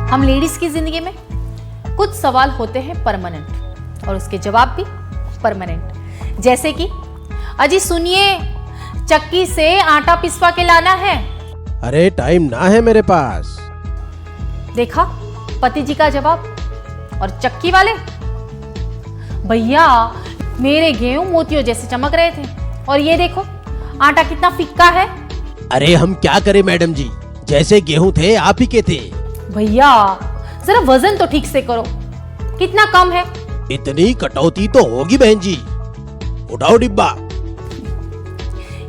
हम लेडीज की जिंदगी में कुछ सवाल होते हैं परमानेंट और उसके जवाब भी परमानेंट। जैसे कि अजी सुनिए, चक्की से आटा पिसवा के लाना है। अरे टाइम ना है मेरे पास। देखा पति जी का जवाब। और चक्की वाले, भैया मेरे गेहूं मोतियों जैसे चमक रहे थे और ये देखो आटा कितना फिक्का है। अरे हम क्या करें मैडम जी, जैसे गेहूं थे आप ही के थे। भैया जरा वजन तो ठीक से करो, कितना कम है। इतनी कटौती तो होगी बहन जी, उठाओ डिब्बा।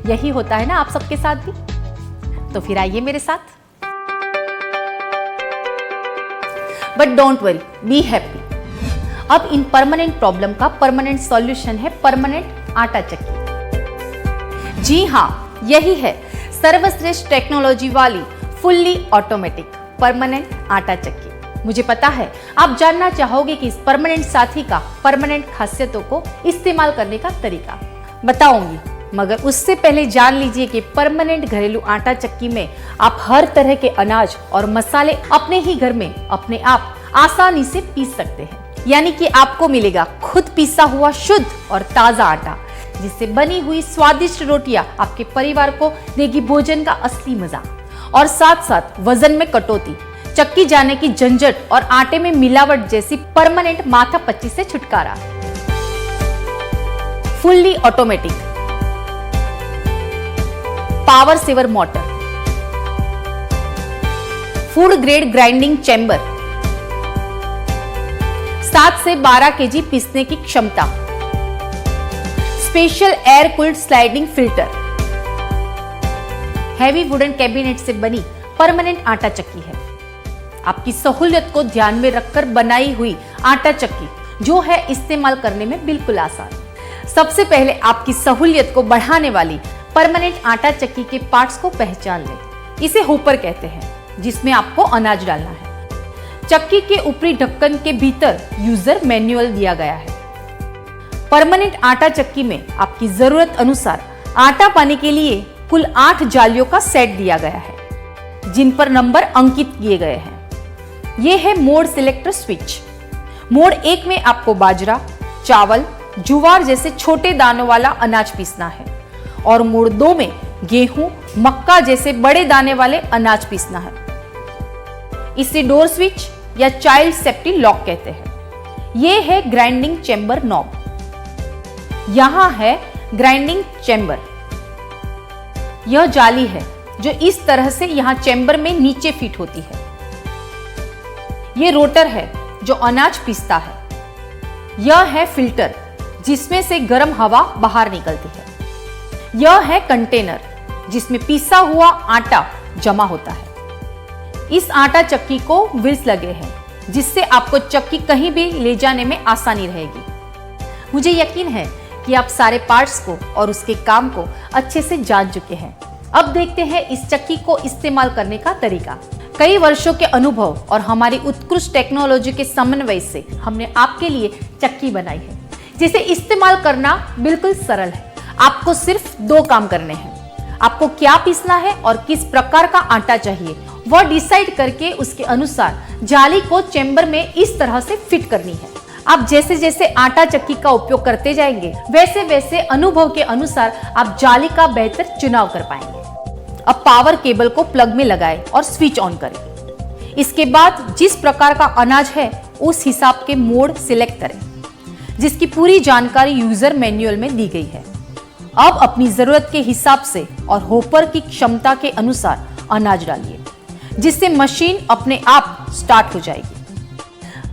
यही होता है ना आप सबके साथ भी। तो फिर आइए मेरे साथ। But don't worry, be happy. अब इन परमानेंट प्रॉब्लम का परमानेंट सॉल्यूशन है परमानेंट आटा चक्की। जी हाँ, यही है सर्वश्रेष्ठ टेक्नोलॉजी वाली फुल्ली ऑटोमेटिक परमानेंट आटा चक्की। मुझे पता है आप जानना चाहोगे कि इस परमानेंट साथी का परमानेंट खासियतों को इस्तेमाल करने का तरीका बताऊंगी, मगर उससे पहले जान लीजिए कि परमानेंट घरेलू आटा चक्की में आप हर तरह के अनाज और मसाले अपने ही घर में अपने आप आसानी से पीस सकते हैं। यानी कि आपको मिलेगा खुद पीसा हुआ शुद्ध और ताजा आटा, जिससे बनी हुई स्वादिष्ट रोटियां आपके परिवार को देगी भोजन का असली मजा। और साथ साथ वजन में कटौती, चक्की जाने की झंझट और आटे में मिलावट जैसी परमानेंट माथापच्ची से छुटकारा। Fully automatic power saver motor, food grade grinding chamber, 7 से 12 केजी पीसने की क्षमता, special air cooled sliding filter, heavy wooden cabinet से बनी परमानेंट आटा चक्की है। आपकी सहूलियत को ध्यान में रखकर बनाई हुई आटा चक्की जो है इस्तेमाल करने में बिल्कुल आसान। सबसे पहले आपकी सहूलियत को बढ़ाने वाली परमानेंट आटा चक्की के पार्ट्स को पहचान लें। इसे होपर कहते हैं, जिसमें आपको अनाज डालना है। चक्की के ऊपरी ढक्कन के भीतर यूजर मैनुअल दिया गया है। परमानेंट आटा चक्की में आपकी जरूरत अनुसार आटा पाने के लिए कुल 8 जालियों का सेट दिया गया है, जिन पर नंबर अंकित किए गए हैं। यह है मोड सिलेक्टर स्विच। मोड 1 में आपको बाजरा, चावल, जुवार जैसे छोटे दानों वाला अनाज पीसना है और मोड 2 में गेहूं, मक्का जैसे बड़े दाने वाले अनाज पीसना है। इसे डोर स्विच या चाइल्ड सेफ्टी लॉक कहते हैं। यह है ग्राइंडिंग चैम्बर नॉब। यहां है ग्राइंडिंग चैम्बर। यह जाली है जो इस तरह से यहां चैम्बर में नीचे फिट होती है। यह रोटर है जो अनाज पीसता है। यह है फिल्टर जिसमें से गर्म हवा बाहर निकलती है। यह है कंटेनर जिसमें पीसा हुआ आटा जमा होता है। इस आटा चक्की को व्हील्स लगे हैं, जिससे आपको चक्की कहीं भी ले जाने में आसानी रहेगी। मुझे यकीन है कि आप सारे पार्ट्स को और उसके काम को अच्छे से जान चुके हैं। अब देखते हैं इस चक्की को इस्तेमाल करने का तरीका। कई वर्षों के अनुभव और हमारी उत्कृष्ट टेक्नोलॉजी के समन्वय से हमने आपके लिए चक्की बनाई है, जिसे इस्तेमाल करना बिल्कुल सरल है। आपको सिर्फ 2 काम करने हैं। आपको क्या पीसना है और किस प्रकार का आटा चाहिए, वह डिसाइड करके उसके अनुसार जाली को चैम्बर में इस तरह से फिट करनी है। आप जैसे जैसे आटा चक्की का उपयोग करते जाएंगे, वैसे वैसे अनुभव के अनुसार आप जाली का बेहतर चुनाव कर पाएंगे। अब पावर केबल को प्लग में लगाएं और स्विच ऑन करें। इसके बाद जिस प्रकार का अनाज है उस हिसाब के मोड सिलेक्ट करें, जिसकी पूरी जानकारी यूजर मैनुअल में दी गई है। अब अपनी जरूरत के हिसाब से और होपर की क्षमता के अनुसार अनाज डालिए, जिससे मशीन अपने आप स्टार्ट हो जाएगी।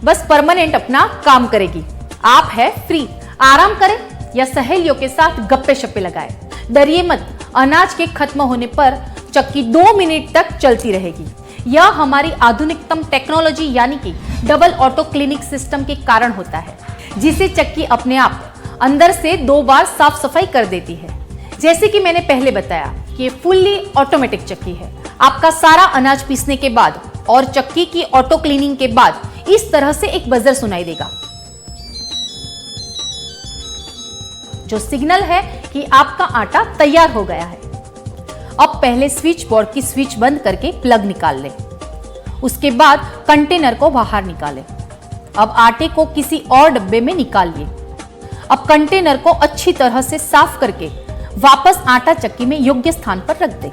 बस परमानेंट अपना काम करेगी। आप है फ्री। आराम करें या सहेलियों के साथ गप्पे शप्पे लगाएं। डरिए मत, अनाज के खत्म होने पर चक्की 2 मिनट तक चलती रहेगी। यह हमारी आधुनिकतम टेक्नोलॉजी यानी कि डबल ऑटो क्लीनिंग सिस्टम के कारण होता है, जिसे चक्की अपने आप अंदर से 2 बार साफ सफाई कर देती है। जैसे कि मैंने पहले बताया कि ये फुल्ली ऑटोमेटिक चक्की है। आपका सारा अनाज पीसने के बाद और चक्की की ऑटो क्लीनिंग के बाद इस तरह से एक बजर सुनाई देगा, जो सिग्नल है कि आपका आटा तैयार हो गया है। अब पहले स्विच बोर्ड की स्विच बंद करके प्लग निकाल लें उसके बाद कंटेनर को बाहर निकालें। अब आटे को किसी और डब्बे में निकालिए। अब कंटेनर को अच्छी तरह से साफ करके वापस आटा चक्की में योग्य स्थान पर रख दें।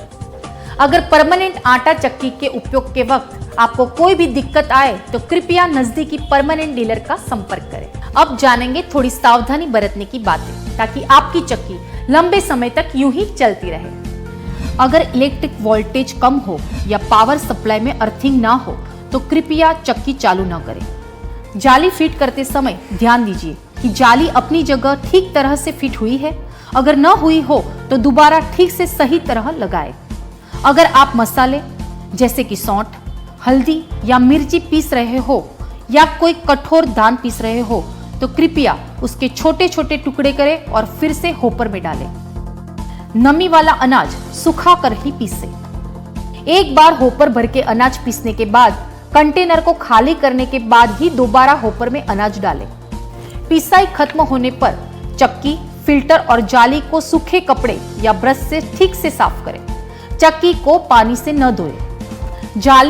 अगर परमानेंट आटा चक्की के उपयोग के वक्त आपको कोई भी दिक्कत आए तो कृपया नजदीकी परमानेंट डीलर का संपर्क करें। अब जानेंगे थोड़ी सावधानी बरतने की बातें ताकि आपकी चक्की लंबे समय तक यूं ही चलती रहे। अगर इलेक्ट्रिक वोल्टेज कम हो या पावर सप्लाई में अर्थिंग ना हो तो कृपया चक्की चालू न करें। जाली फिट करते समय ध्यान दीजिए कि जाली अपनी जगह ठीक तरह से फिट हुई है। अगर न हुई हो तो दोबारा ठीक से सही तरह लगाएं। अगर आप मसाले जैसे कि सौंठ, हल्दी या मिर्ची पीस रहे हो या कोई कठोर धान पीस रहे हो तो कृपया उसके छोटे छोटे टुकड़े करें और फिर से होपर में डालें। नमी वाला अनाज सुखा कर ही पीसें। एक बार होपर भर के अनाज पीसने के बाद कंटेनर को खाली करने के बाद ही दोबारा होपर में अनाज डालें। पिसाई खत्म होने पर चक्की, फिल्टर और जाली को सूखे कपड़े या ब्रश से ठीक से साफ करें। चक्की को पानी से न धोएं। जाली